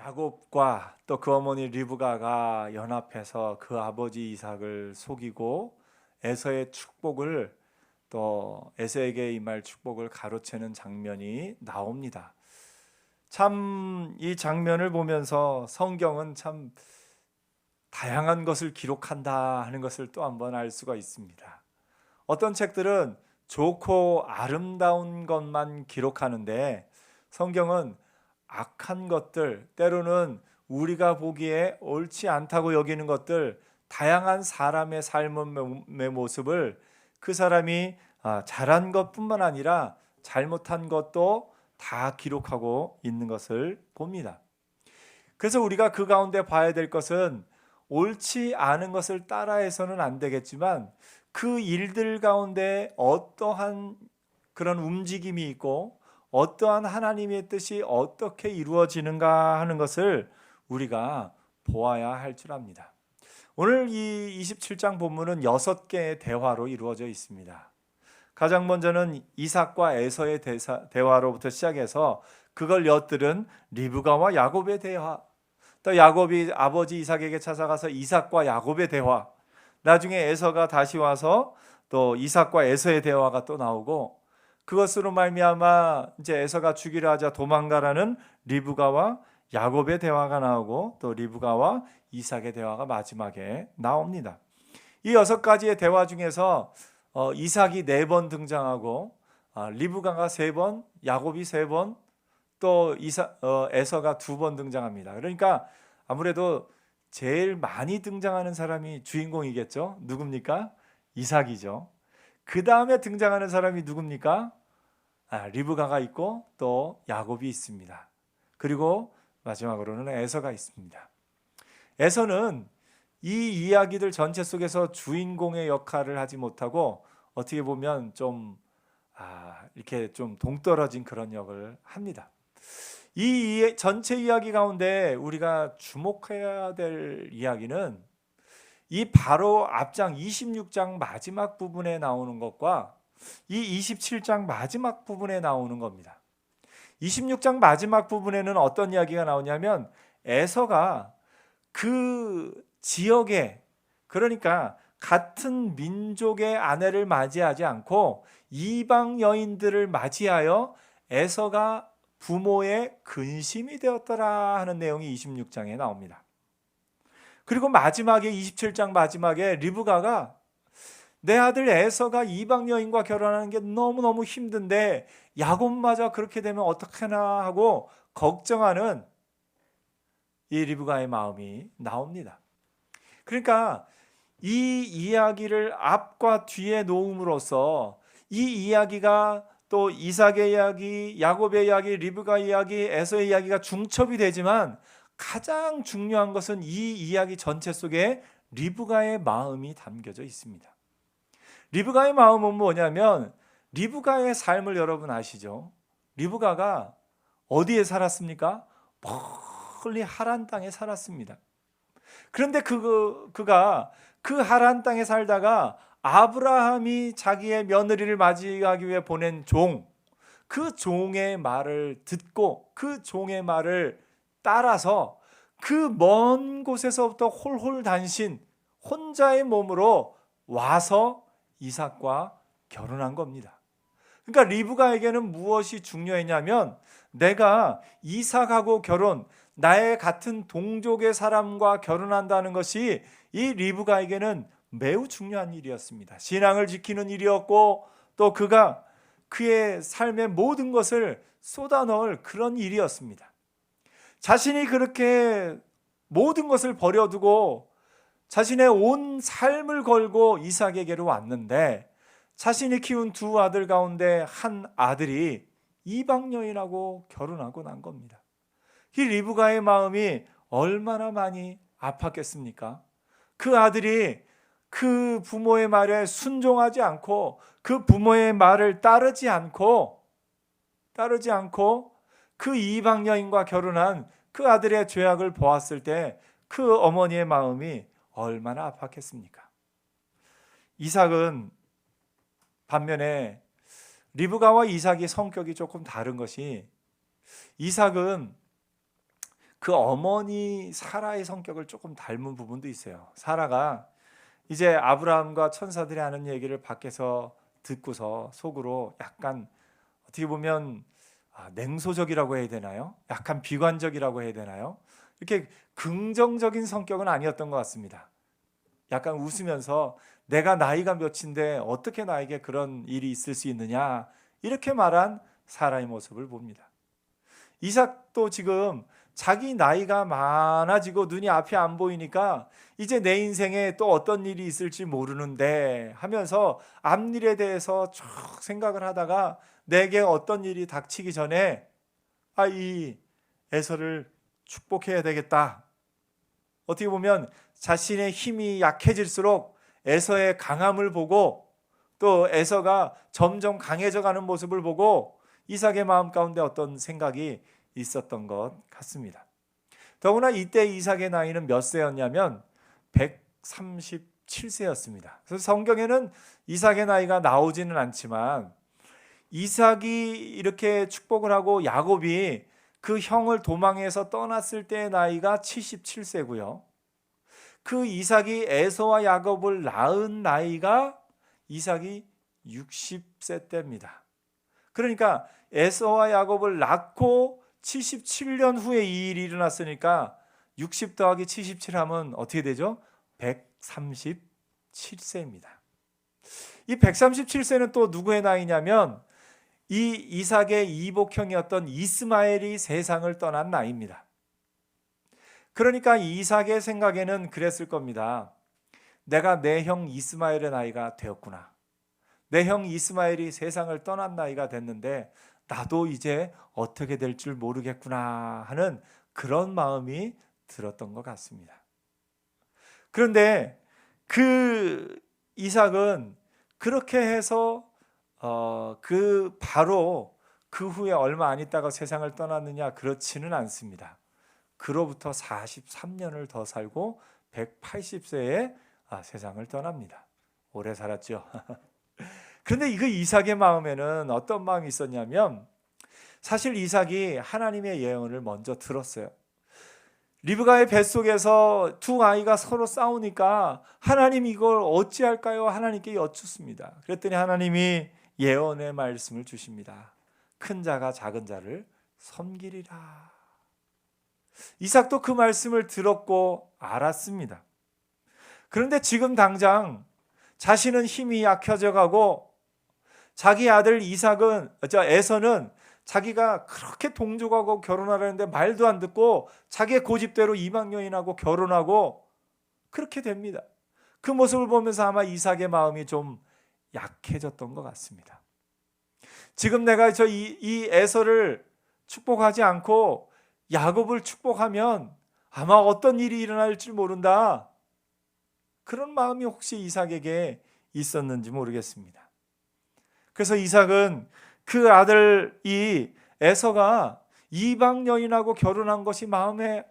야곱과 또 그 어머니 리브가가 연합해서 그 아버지 이삭을 속이고 에서의 축복을 또 에서에게 임할 축복을 가로채는 장면이 나옵니다. 참 이 장면을 보면서 성경은 참 다양한 것을 기록한다 하는 것을 또 한번 알 수가 있습니다. 어떤 책들은 좋고 아름다운 것만 기록하는데 성경은 악한 것들, 때로는 우리가 보기에 옳지 않다고 여기는 것들, 다양한 사람의 삶의 모습을 그 사람이 잘한 것뿐만 아니라 잘못한 것도 다 기록하고 있는 것을 봅니다. 그래서 우리가 그 가운데 봐야 될 것은 옳지 않은 것을 따라해서는 안 되겠지만 그 일들 가운데 어떠한 그런 움직임이 있고 어떠한 하나님의 뜻이 어떻게 이루어지는가 하는 것을 우리가 보아야 할 줄 압니다. 오늘 이 27장 본문은 6개의 대화로 이루어져 있습니다. 가장 먼저는 이삭과 에서의 대화로부터 시작해서 그걸 엿들은 리브가와 야곱의 대화, 또 야곱이 아버지 이삭에게 찾아가서 이삭과 야곱의 대화, 나중에 에서가 다시 와서 또 이삭과 에서의 대화가 또 나오고, 그것으로 말미암아 이제 에서가 죽이려 하자 도망가라는 리브가와 야곱의 대화가 나오고, 또 리브가와 이삭의 대화가 마지막에 나옵니다. 이 6가지의 대화 중에서 이삭이 4번 등장하고 리브가가 3번, 야곱이 3번, 또 에서가 2번 등장합니다. 그러니까 아무래도 제일 많이 등장하는 사람이 주인공이겠죠. 누굽니까? 이삭이죠. 그 다음에 등장하는 사람이 누굽니까? 리브가가 있고 또 야곱이 있습니다. 그리고 마지막으로는 에서가 있습니다. 에서는 이 이야기들 전체 속에서 주인공의 역할을 하지 못하고 어떻게 보면 좀 이렇게 좀 동떨어진 그런 역을 합니다. 이 전체 이야기 가운데 우리가 주목해야 될 이야기는 이 바로 앞장 26장 마지막 부분에 나오는 것과 이 27장 마지막 부분에 나오는 겁니다. 26장 마지막 부분에는 어떤 이야기가 나오냐면 에서가 그 지역에, 그러니까 같은 민족의 아내를 맞이하지 않고 이방 여인들을 맞이하여 에서가 부모의 근심이 되었더라 하는 내용이 26장에 나옵니다. 그리고 마지막에 27장 마지막에 리브가가 내 아들 에서가 이방 여인과 결혼하는 게 너무너무 힘든데 야곱마저 그렇게 되면 어떡하나 하고 걱정하는 이 리브가의 마음이 나옵니다. 그러니까 이 이야기를 앞과 뒤에 놓음으로써 이 이야기가 또 이삭의 이야기, 야곱의 이야기, 리브가의 이야기, 에서의 이야기가 중첩이 되지만 가장 중요한 것은 이 이야기 전체 속에 리브가의 마음이 담겨져 있습니다. 리브가의 마음은 뭐냐면 리브가의 삶을 여러분 아시죠? 리브가가 어디에 살았습니까? 멀리 하란 땅에 살았습니다. 그런데 그가 그 하란 땅에 살다가 아브라함이 자기의 며느리를 맞이하기 위해 보낸 그 종의 말을 듣고 그 종의 말을 따라서 그 먼 곳에서부터 홀홀단신 혼자의 몸으로 와서 이삭과 결혼한 겁니다. 그러니까 리브가에게는 무엇이 중요했냐면 내가 이삭하고 나의 같은 동족의 사람과 결혼한다는 것이 이 리브가에게는 매우 중요한 일이었습니다. 신앙을 지키는 일이었고 또 그가 그의 삶의 모든 것을 쏟아넣을 그런 일이었습니다. 자신이 그렇게 모든 것을 버려두고 자신의 온 삶을 걸고 이삭에게로 왔는데 자신이 키운 2 아들 가운데 한 아들이 이방 여인하고 결혼하고 난 겁니다. 이 리브가의 마음이 얼마나 많이 아팠겠습니까? 그 아들이 그 부모의 말에 순종하지 않고 그 부모의 말을 따르지 않고 그 이방 여인과 결혼한 그 아들의 죄악을 보았을 때 그 어머니의 마음이 얼마나 아팠겠습니까? 이삭은 반면에 리브가와 이삭이 성격이 조금 다른 것이 이삭은 그 어머니 사라의 성격을 조금 닮은 부분도 있어요. 사라가 이제 아브라함과 천사들이 하는 얘기를 밖에서 듣고서 속으로 약간 어떻게 보면 냉소적이라고 해야 되나요? 약간 비관적이라고 해야 되나요? 이렇게 긍정적인 성격은 아니었던 것 같습니다. 약간 웃으면서 내가 나이가 몇인데 어떻게 나에게 그런 일이 있을 수 있느냐, 이렇게 말한 사라의 모습을 봅니다. 이삭도 지금 자기 나이가 많아지고 눈이 앞이 안 보이니까 이제 내 인생에 또 어떤 일이 있을지 모르는데 하면서 앞일에 대해서 쭉 생각을 하다가 내게 어떤 일이 닥치기 전에 이 에서를 축복해야 되겠다. 어떻게 보면 자신의 힘이 약해질수록 에서의 강함을 보고 또 에서가 점점 강해져 가는 모습을 보고 이삭의 마음 가운데 어떤 생각이 있었던 것 같습니다. 더구나 이때 이삭의 나이는 몇 세였냐면 137세였습니다. 그래서 성경에는 이삭의 나이가 나오지는 않지만 이삭이 이렇게 축복을 하고 야곱이 그 형을 도망해서 떠났을 때의 나이가 77세고요. 그 이삭이 에서와 야곱을 낳은 나이가 이삭이 60세 때입니다. 그러니까 에서와 야곱을 낳고 77년 후에 이 일이 일어났으니까 60 더하기 77 하면 어떻게 되죠? 137세입니다. 이 137세는 또 누구의 나이냐면 이 이삭의 이복형이었던 이스마엘이 세상을 떠난 나이입니다. 그러니까 이삭의 생각에는 그랬을 겁니다. 내가 내 형 이스마엘의 나이가 되었구나. 내 형 이스마엘이 세상을 떠난 나이가 됐는데 나도 이제 어떻게 될 줄 모르겠구나 하는 그런 마음이 들었던 것 같습니다. 그런데 그 이삭은 그렇게 해서 바로 그 후에 얼마 안 있다가 세상을 떠났느냐, 그렇지는 않습니다. 그로부터 43년을 더 살고 180세에 세상을 떠납니다. 오래 살았죠. 그런데 그 이삭의 마음에는 어떤 마음이 있었냐면 사실 이삭이 하나님의 예언을 먼저 들었어요. 리브가의 뱃속에서 두 아이가 서로 싸우니까 하나님 이걸 어찌할까요? 하나님께 여쭙습니다. 그랬더니 하나님이 예언의 말씀을 주십니다. 큰 자가 작은 자를 섬기리라. 이삭도 그 말씀을 들었고 알았습니다. 그런데 지금 당장 자신은 힘이 약해져 가고 자기 아들 에서는 자기가 그렇게 동족하고 결혼하려는데 말도 안 듣고 자기의 고집대로 이방 여인하고 결혼하고 그렇게 됩니다. 그 모습을 보면서 아마 이삭의 마음이 좀 약해졌던 것 같습니다. 지금 내가 이 에서를 축복하지 않고 야곱을 축복하면 아마 어떤 일이 일어날지 모른다. 그런 마음이 혹시 이삭에게 있었는지 모르겠습니다. 그래서 이삭은 그 아들 이 에서가 이방 여인하고 결혼한 것이 마음에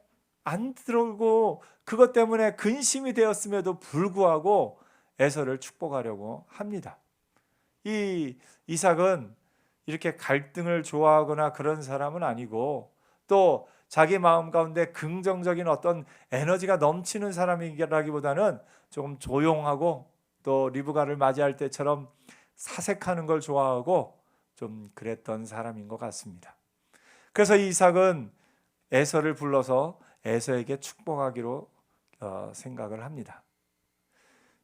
안 들어오고 그것 때문에 근심이 되었음에도 불구하고 에서를 축복하려고 합니다. 이 이삭은 이렇게 갈등을 좋아하거나 그런 사람은 아니고 또 자기 마음 가운데 긍정적인 어떤 에너지가 넘치는 사람이라기보다는 조금 조용하고 또 리브가를 맞이할 때처럼 사색하는 걸 좋아하고 좀 그랬던 사람인 것 같습니다. 그래서 이삭은 에서를 불러서 에서에게 축복하기로 생각을 합니다.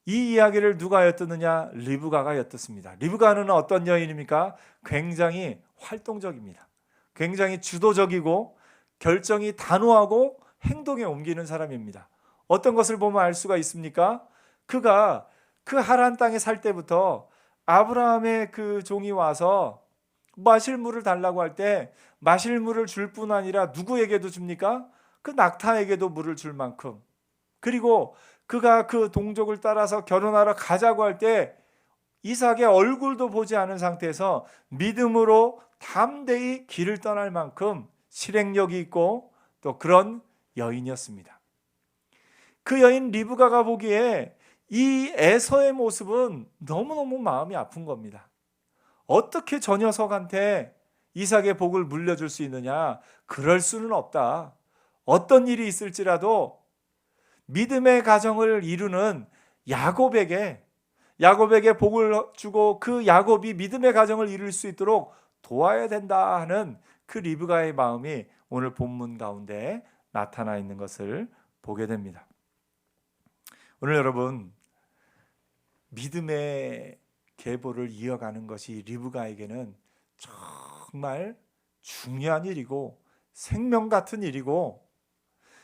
이 이야기를 누가 엿듣느냐? 리브가가 엿듣습니다. 리브가는 어떤 여인입니까? 굉장히 활동적입니다. 굉장히 주도적이고 결정이 단호하고 행동에 옮기는 사람입니다. 어떤 것을 보면 알 수가 있습니까? 그가 그 하란 땅에 살 때부터 아브라함의 그 종이 와서 마실 물을 달라고 할 때 마실 물을 줄 뿐 아니라 누구에게도 줍니까? 그 낙타에게도 물을 줄 만큼. 그리고 그가 그 동족을 따라서 결혼하러 가자고 할 때 이삭의 얼굴도 보지 않은 상태에서 믿음으로 담대히 길을 떠날 만큼 실행력이 있고 또 그런 여인이었습니다. 그 여인 리브가가 보기에 이 에서의 모습은 너무너무 마음이 아픈 겁니다. 어떻게 저 녀석한테 이삭의 복을 물려줄 수 있느냐? 그럴 수는 없다. 어떤 일이 있을지라도 믿음의 가정을 이루는 야곱에게 복을 주고 그 야곱이 믿음의 가정을 이룰 수 있도록 도와야 된다 하는 그 리브가의 마음이 오늘 본문 가운데 나타나 있는 것을 보게 됩니다. 오늘 여러분, 믿음의 계보를 이어가는 것이 리브가에게는 정말 중요한 일이고 생명 같은 일이고,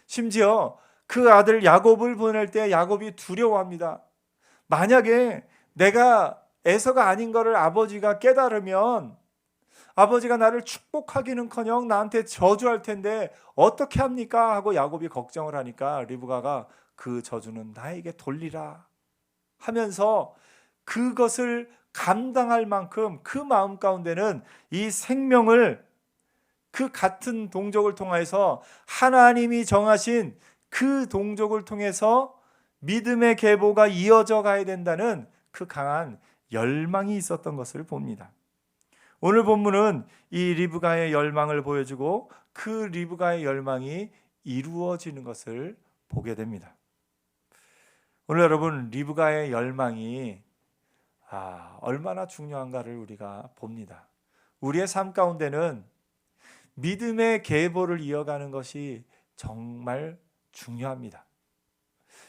심지어 그 아들 야곱을 보낼 때 야곱이 두려워합니다. 만약에 내가 에서가 아닌 것을 아버지가 깨달으면 아버지가 나를 축복하기는커녕 나한테 저주할 텐데 어떻게 합니까? 하고 야곱이 걱정을 하니까 리브가가 그 저주는 나에게 돌리라 하면서 그것을 감당할 만큼 그 마음 가운데는 이 생명을, 그 같은 동족을 통해서 하나님이 정하신 그 동족을 통해서 믿음의 계보가 이어져 가야 된다는 그 강한 열망이 있었던 것을 봅니다. 오늘 본문은 이 리브가의 열망을 보여주고 그 리브가의 열망이 이루어지는 것을 보게 됩니다. 오늘 여러분, 리브가의 열망이 얼마나 중요한가를 우리가 봅니다. 우리의 삶 가운데는 믿음의 계보를 이어가는 것이 정말 중요합니다.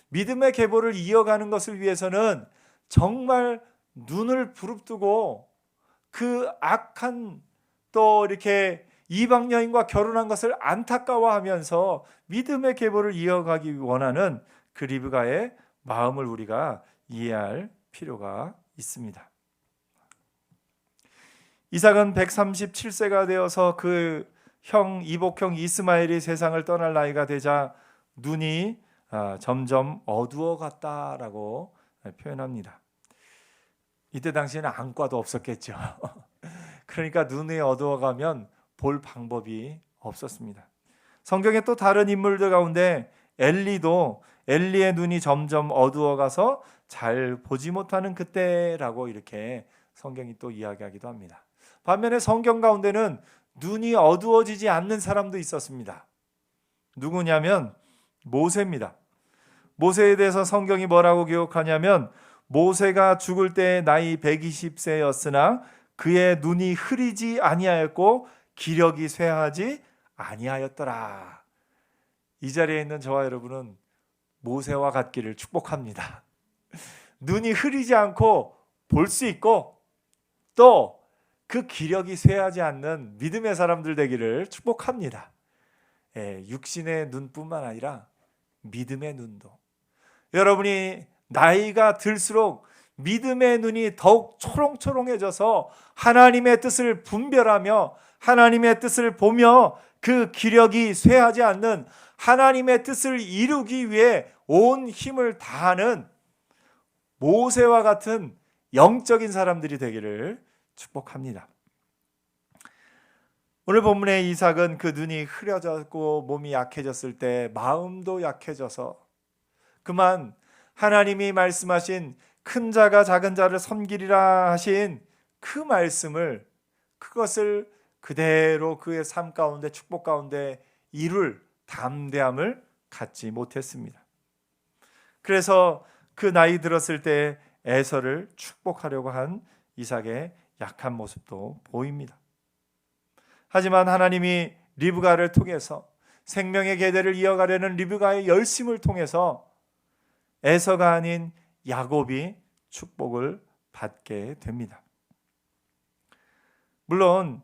믿음의 계보를 이어가는 것을 위해서는 정말 눈을 부릅뜨고 그 악한, 또 이렇게 이방 여인과 결혼한 것을 안타까워하면서 믿음의 계보를 이어가기 원하는 그 리브가의 마음을 우리가 이해할 필요가 있습니다. 이삭은 137세가 되어서 그 이복형 이스마엘이 세상을 떠날 나이가 되자 눈이 점점 어두워갔다라고 표현합니다. 이때 당시에는 안과도 없었겠죠. 그러니까 눈이 어두워가면 볼 방법이 없었습니다. 성경의 또 다른 인물들 가운데 엘리의 눈이 점점 어두워가서 잘 보지 못하는 그때라고 이렇게 성경이 또 이야기하기도 합니다. 반면에 성경 가운데는 눈이 어두워지지 않는 사람도 있었습니다. 누구냐면 모세입니다. 모세에 대해서 성경이 뭐라고 기록하냐면, 모세가 죽을 때 나이 120세였으나 그의 눈이 흐리지 아니하였고 기력이 쇠하지 아니하였더라. 이 자리에 있는 저와 여러분은 모세와 같기를 축복합니다. 눈이 흐리지 않고 볼 수 있고 또 그 기력이 쇠하지 않는 믿음의 사람들 되기를 축복합니다. 육신의 눈뿐만 아니라 믿음의 눈도, 여러분이 나이가 들수록 믿음의 눈이 더욱 초롱초롱해져서 하나님의 뜻을 분별하며 하나님의 뜻을 보며 그 기력이 쇠하지 않는 하나님의 뜻을 이루기 위해 온 힘을 다하는 모세와 같은 영적인 사람들이 되기를 축복합니다. 오늘 본문의 이삭은 그 눈이 흐려졌고 몸이 약해졌을 때 마음도 약해져서 그만 하나님이 말씀하신 큰 자가 작은 자를 섬기리라 하신 그 말씀을, 그것을 그대로 그의 삶 가운데, 축복 가운데 이룰 담대함을 갖지 못했습니다. 그래서 그 나이 들었을 때 에서를 축복하려고 한 이삭의 약한 모습도 보입니다. 하지만 하나님이 리브가를 통해서 생명의 계대를 이어가려는 리브가의 열심을 통해서 에서가 아닌 야곱이 축복을 받게 됩니다. 물론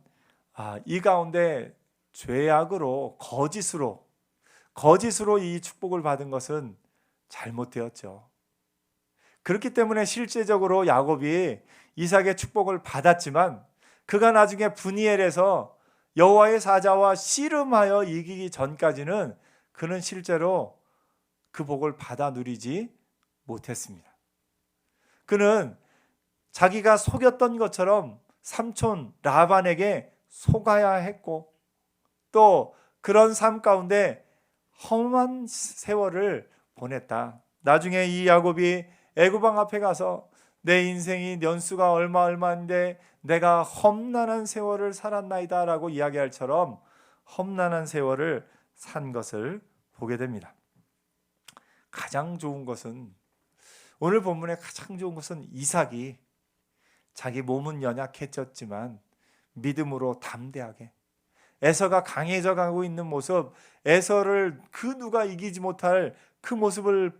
이 가운데 죄악으로 거짓으로 이 축복을 받은 것은 잘못되었죠. 그렇기 때문에 실제적으로 야곱이 이삭의 축복을 받았지만 그가 나중에 브니엘에서 여호와의 사자와 씨름하여 이기기 전까지는 그는 실제로 그 복을 받아 누리지 못했습니다. 그는 자기가 속였던 것처럼 삼촌 라반에게 속아야 했고 또 그런 삶 가운데 험한 세월을 보냈다. 나중에 이 야곱이 애굽왕 앞에 가서 내 인생이 연수가 얼마인데 내가 험난한 세월을 살았나이다 라고 이야기할처럼 험난한 세월을 산 것을 보게 됩니다. 가장 좋은 것은, 오늘 본문의 가장 좋은 것은 이삭이 자기 몸은 연약해졌지만 믿음으로 담대하게, 에서가 강해져 가고 있는 모습, 에서를 그 누가 이기지 못할 그 모습을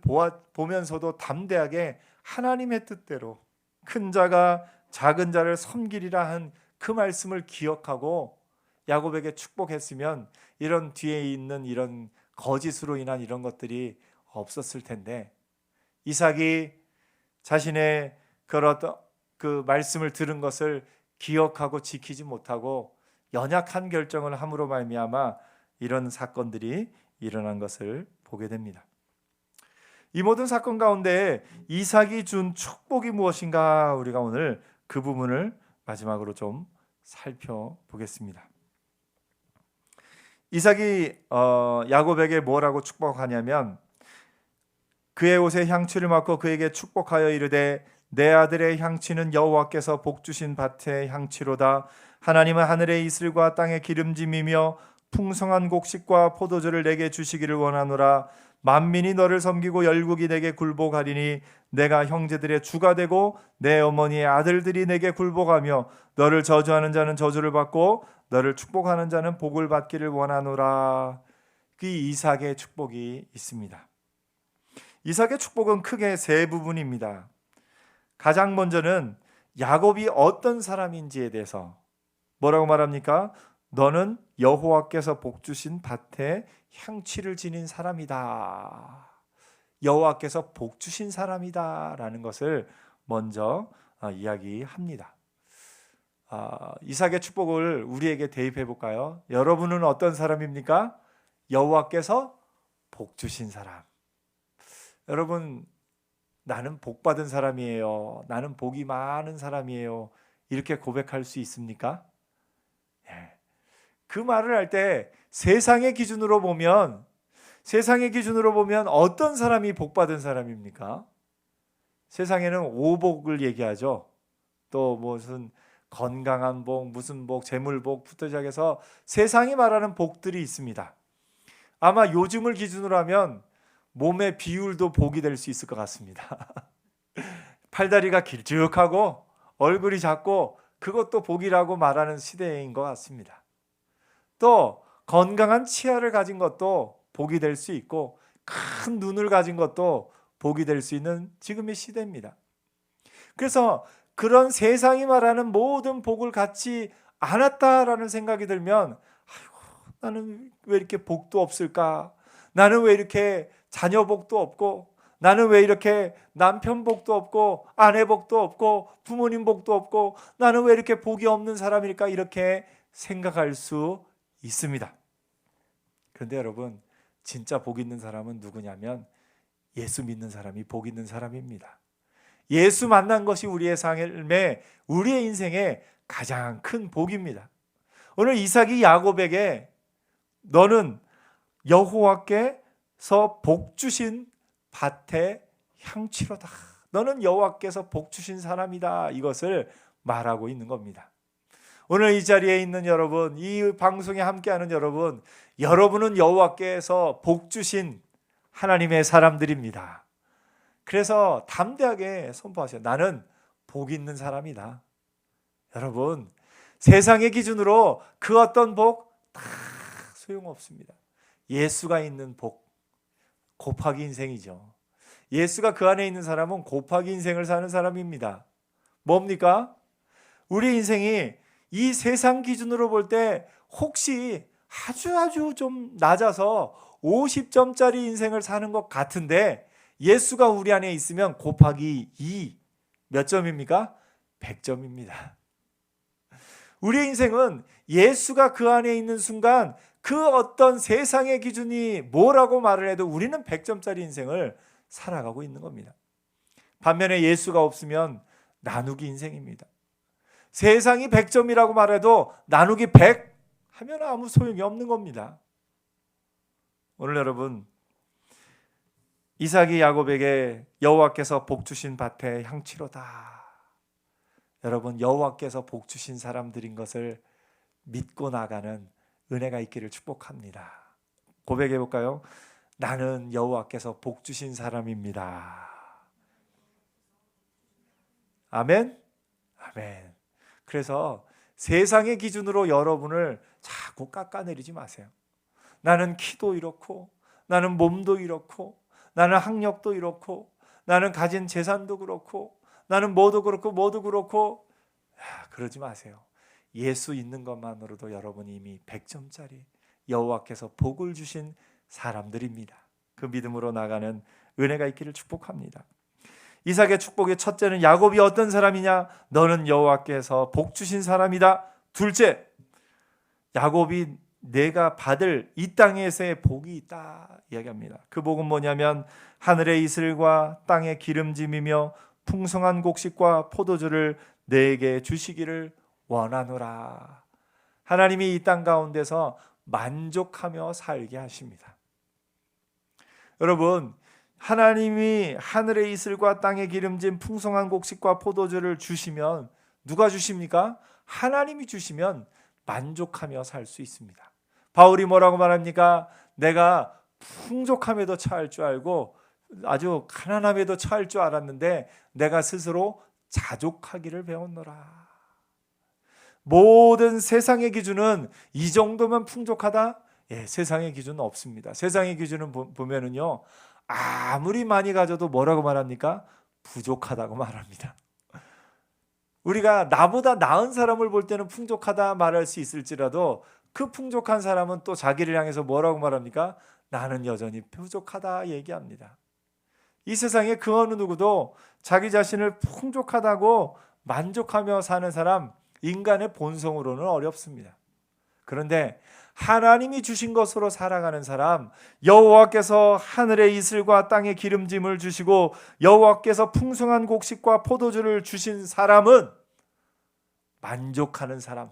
보면서도 담대하게 하나님의 뜻대로 큰 자가 작은 자를 섬기리라 한 그 말씀을 기억하고 야곱에게 축복했으면 이런 뒤에 있는 이런 거짓으로 인한 이런 것들이 없었을 텐데, 이삭이 자신의 그 말씀을 들은 것을 기억하고 지키지 못하고 연약한 결정을 함으로 말미암아 이런 사건들이 일어난 것을 보게 됩니다. 이 모든 사건 가운데 이삭이 준 축복이 무엇인가, 우리가 오늘 그 부분을 마지막으로 좀 살펴보겠습니다. 이삭이 야곱에게 뭐라고 축복하냐면, 그의 옷에 향취를 맡고 그에게 축복하여 이르되 내 아들의 향취는 여호와께서 복 주신 밭의 향취로다. 하나님은 하늘의 이슬과 땅의 기름짐이며 풍성한 곡식과 포도주를 내게 주시기를 원하노라. 만민이 너를 섬기고 열국이 내게 굴복하리니 내가 형제들의 주가 되고 내 어머니의 아들들이 내게 굴복하며 너를 저주하는 자는 저주를 받고 너를 축복하는 자는 복을 받기를 원하노라. 그 이삭의 축복이 있습니다. 이삭의 축복은 크게 세 부분입니다. 가장 먼저는 야곱이 어떤 사람인지에 대해서 뭐라고 말합니까? 너는 여호와께서 복 주신 밭에 향취를 지닌 사람이다. 여호와께서 복 주신 사람이다 라는 것을 먼저 이야기합니다. 이삭의 축복을 우리에게 대입해 볼까요? 여러분은 어떤 사람입니까? 여호와께서 복 주신 사람. 여러분, 나는 복 받은 사람이에요, 나는 복이 많은 사람이에요, 이렇게 고백할 수 있습니까? 그 말을 할 때 세상의 기준으로 보면 어떤 사람이 복 받은 사람입니까? 세상에는 오복을 얘기하죠. 또 무슨 건강한 복, 무슨 복, 재물복부터 시작해서 세상이 말하는 복들이 있습니다. 아마 요즘을 기준으로 하면 몸의 비율도 복이 될 수 있을 것 같습니다. 팔다리가 길쭉하고 얼굴이 작고 그것도 복이라고 말하는 시대인 것 같습니다. 또 건강한 치아를 가진 것도 복이 될 수 있고 큰 눈을 가진 것도 복이 될 수 있는 지금의 시대입니다. 그래서 그런 세상이 말하는 모든 복을 갖지 않았다라는 생각이 들면, 나는 왜 이렇게 복도 없을까? 나는 왜 이렇게 자녀 복도 없고, 나는 왜 이렇게 남편 복도 없고, 아내 복도 없고, 부모님 복도 없고, 나는 왜 이렇게 복이 없는 사람일까? 이렇게 생각할 수 있습니다. 그런데 여러분, 진짜 복 있는 사람은 누구냐면 예수 믿는 사람이 복 있는 사람입니다. 예수 만난 것이 우리의 삶에, 우리의 인생에 가장 큰 복입니다. 오늘 이삭이 야곱에게 너는 여호와께서 복 주신 밭의 향취로다. 너는 여호와께서 복 주신 사람이다. 이것을 말하고 있는 겁니다. 오늘 이 자리에 있는 여러분, 이 방송에 함께하는 여러분, 여러분은 여호와께서 복 주신 하나님의 사람들입니다. 그래서 담대하게 선포하세요. 나는 복 있는 사람이다. 여러분, 세상의 기준으로 그 어떤 복 다 소용없습니다. 예수가 있는 복, 곱하기 인생이죠. 예수가 그 안에 있는 사람은 곱하기 인생을 사는 사람입니다. 뭡니까? 우리 인생이 이 세상 기준으로 볼 때 혹시 아주 좀 낮아서 50점짜리 인생을 사는 것 같은데, 예수가 우리 안에 있으면 곱하기 2 몇 점입니까? 100점입니다. 우리의 인생은 예수가 그 안에 있는 순간 그 어떤 세상의 기준이 뭐라고 말을 해도 우리는 100점짜리 인생을 살아가고 있는 겁니다. 반면에 예수가 없으면 나누기 인생입니다. 세상이 100점이라고 말해도 나누기 100 하면 아무 소용이 없는 겁니다. 오늘 여러분, 이삭이 야곱에게 여호와께서 복 주신 밭의 향취로다. 여러분, 여호와께서 복 주신 사람들인 것을 믿고 나가는 은혜가 있기를 축복합니다. 고백해 볼까요? 나는 여호와께서 복 주신 사람입니다. 아멘. 아멘. 그래서 세상의 기준으로 여러분을 자꾸 깎아내리지 마세요. 나는 키도 이렇고, 나는 몸도 이렇고, 나는 학력도 이렇고, 나는 가진 재산도 그렇고, 나는 뭐도 그렇고 뭐도 그렇고, 그러지 마세요. 예수 있는 것만으로도 여러분이 이미 100점짜리 여호와께서 복을 주신 사람들입니다. 그 믿음으로 나가는 은혜가 있기를 축복합니다. 이삭의 축복의 첫째는 야곱이 어떤 사람이냐? 너는 여호와께서 복 주신 사람이다. 둘째, 야곱이 내가 받을 이 땅에서의 복이 있다 이야기합니다. 그 복은 뭐냐면 하늘의 이슬과 땅의 기름짐이며 풍성한 곡식과 포도주를 내게 주시기를 원하노라. 하나님이 이 땅 가운데서 만족하며 살게 하십니다. 여러분, 하나님이 하늘의 이슬과 땅의 기름진 풍성한 곡식과 포도주를 주시면 누가 주십니까? 하나님이 주시면 만족하며 살 수 있습니다. 바울이 뭐라고 말합니까? 내가 풍족함에도 처할 줄 알고 아주 가난함에도 처할 줄 알았는데 내가 스스로 자족하기를 배웠노라. 모든 세상의 기준은 이 정도면 풍족하다? 예, 세상의 기준은 없습니다. 세상의 기준은 보면은요, 아무리 많이 가져도 뭐라고 말합니까? 부족하다고 말합니다. 우리가 나보다 나은 사람을 볼 때는 풍족하다 말할 수 있을지라도 그 풍족한 사람은 또 자기를 향해서 뭐라고 말합니까? 나는 여전히 부족하다 얘기합니다. 이 세상에 그 어느 누구도 자기 자신을 풍족하다고 만족하며 사는 사람, 인간의 본성으로는 어렵습니다. 그런데 하나님이 주신 것으로 살아가는 사람, 여호와께서 하늘의 이슬과 땅의 기름짐을 주시고 여호와께서 풍성한 곡식과 포도주를 주신 사람은 만족하는 사람,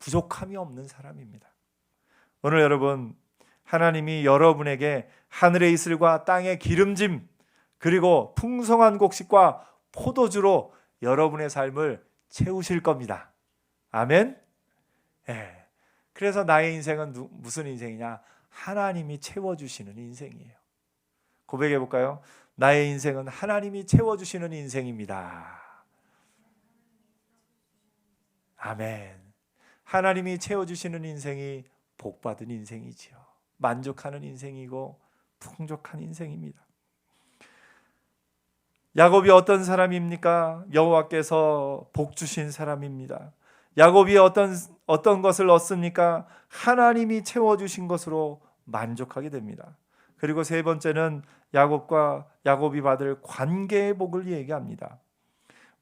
부족함이 없는 사람입니다. 오늘 여러분, 하나님이 여러분에게 하늘의 이슬과 땅의 기름짐 그리고 풍성한 곡식과 포도주로 여러분의 삶을 채우실 겁니다. 아멘. 예. 그래서 나의 인생은 무슨 인생이냐? 하나님이 채워주시는 인생이에요. 고백해 볼까요? 나의 인생은 하나님이 채워주시는 인생입니다. 아멘. 하나님이 채워주시는 인생이 복받은 인생이지요. 만족하는 인생이고 풍족한 인생입니다. 야곱이 어떤 사람입니까? 여호와께서 복 주신 사람입니다. 야곱이 어떤 것을 얻습니까? 하나님이 채워주신 것으로 만족하게 됩니다. 그리고 세 번째는 야곱이 받을 관계의 복을 얘기합니다.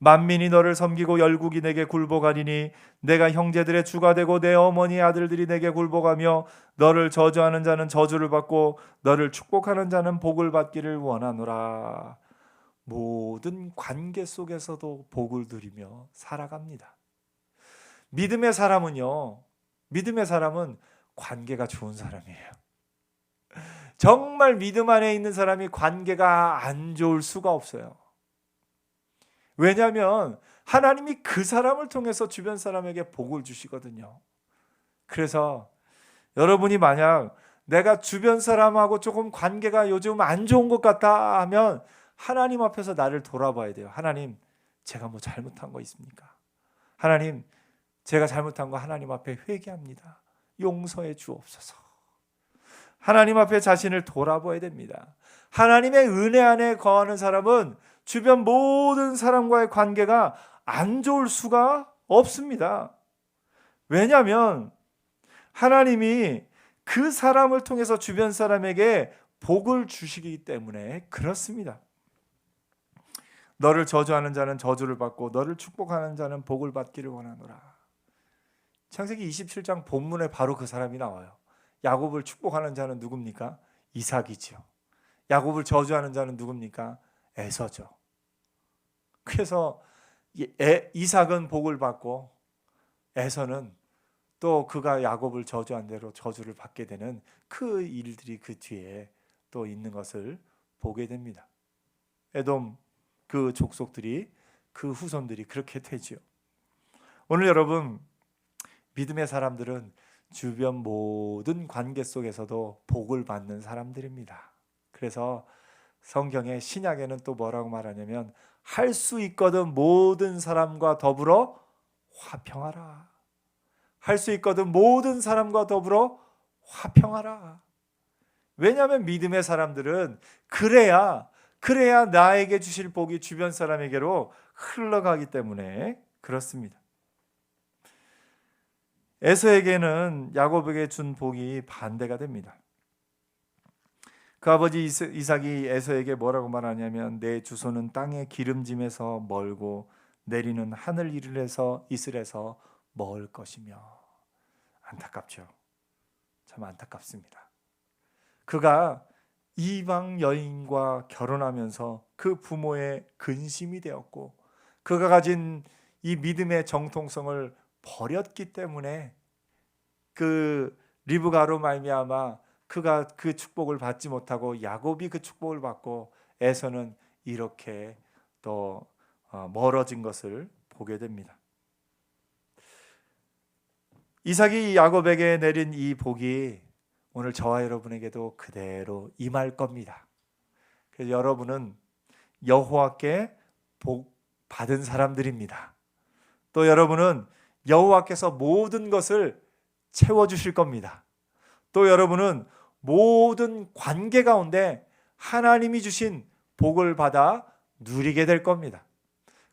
만민이 너를 섬기고 열국이 내게 굴복하리니 내가 형제들의 주가 되고 내 어머니 아들들이 내게 굴복하며 너를 저주하는 자는 저주를 받고 너를 축복하는 자는 복을 받기를 원하노라. 모든 관계 속에서도 복을 누리며 살아갑니다. 믿음의 사람은 관계가 좋은 사람이에요. 정말 믿음 안에 있는 사람이 관계가 안 좋을 수가 없어요. 왜냐하면 하나님이 그 사람을 통해서 주변 사람에게 복을 주시거든요. 그래서 여러분이 만약 내가 주변 사람하고 조금 관계가 요즘 안 좋은 것 같다 하면 하나님 앞에서 나를 돌아봐야 돼요. 하나님, 제가 뭐 잘못한 거 있습니까? 하나님, 제가 잘못한 거 하나님 앞에 회개합니다. 용서해 주옵소서. 하나님 앞에 자신을 돌아봐야 됩니다. 하나님의 은혜 안에 거하는 사람은 주변 모든 사람과의 관계가 안 좋을 수가 없습니다. 왜냐하면 하나님이 그 사람을 통해서 주변 사람에게 복을 주시기 때문에 그렇습니다. 너를 저주하는 자는 저주를 받고 너를 축복하는 자는 복을 받기를 원하노라. 창세기 27장 본문에 바로 그 사람이 나와요. 야곱을 축복하는 자는 누굽니까? 이삭이죠. 야곱을 저주하는 자는 누굽니까? 에서죠. 그래서 이삭은 복을 받고 에서는 또 그가 야곱을 저주한 대로 저주를 받게 되는 그 일들이 그 뒤에 또 있는 것을 보게 됩니다. 에돔 그 족속들이, 그 후손들이 그렇게 되지요. 오늘 여러분, 믿음의 사람들은 주변 모든 관계 속에서도 복을 받는 사람들입니다. 그래서 성경의 신약에는 또 뭐라고 말하냐면 할 수 있거든 모든 사람과 더불어 화평하라. 할 수 있거든 모든 사람과 더불어 화평하라. 왜냐하면 믿음의 사람들은 그래야 나에게 주실 복이 주변 사람에게로 흘러가기 때문에 그렇습니다. 에서에게는 야곱에게 준 복이 반대가 됩니다. 그 아버지 이삭이 에서에게 뭐라고 말하냐면 내 주소는 땅의 기름짐에서 멀고 내리는 하늘 이슬에서 멀 것이며. 안타깝죠. 참 안타깝습니다. 그가 이방 여인과 결혼하면서 그 부모의 근심이 되었고 그가 가진 이 믿음의 정통성을 버렸기 때문에 그 리브가로 말미암아 그가 그 축복을 받지 못하고 야곱이 그 축복을 받고 에서는 이렇게 또 멀어진 것을 보게 됩니다. 이삭이 야곱에게 내린 이 복이 오늘 저와 여러분에게도 그대로 임할 겁니다. 그래서 여러분은 여호와께 복 받은 사람들입니다. 또 여러분은 여호와께서 모든 것을 채워주실 겁니다. 또 여러분은 모든 관계 가운데 하나님이 주신 복을 받아 누리게 될 겁니다.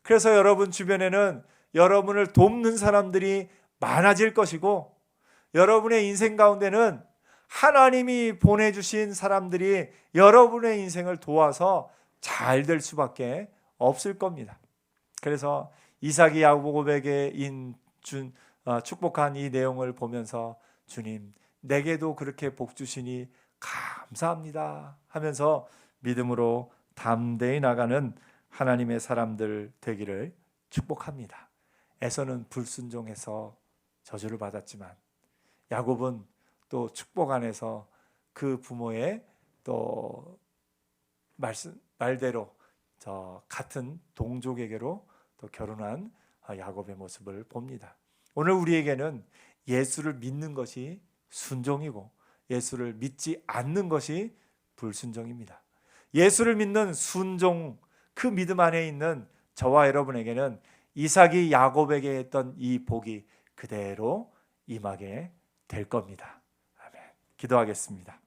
그래서 여러분 주변에는 여러분을 돕는 사람들이 많아질 것이고 여러분의 인생 가운데는 하나님이 보내주신 사람들이 여러분의 인생을 도와서 잘 될 수밖에 없을 겁니다. 그래서 이삭이 야곱에게 축복한 이 내용을 보면서 주님 내게도 그렇게 복 주시니 감사합니다 하면서 믿음으로 담대히 나가는 하나님의 사람들 되기를 축복합니다. 에서는 불순종해서 저주를 받았지만 야곱은 또 축복 안에서 그 부모의 또 말대로 같은 동족에게로 또 결혼한 야곱의 모습을 봅니다. 오늘 우리에게는 예수를 믿는 것이 순종이고 예수를 믿지 않는 것이 불순종입니다. 예수를 믿는 순종, 그 믿음 안에 있는 저와 여러분에게는 이삭이 야곱에게 했던 이 복이 그대로 임하게 될 겁니다. 아멘. 기도하겠습니다.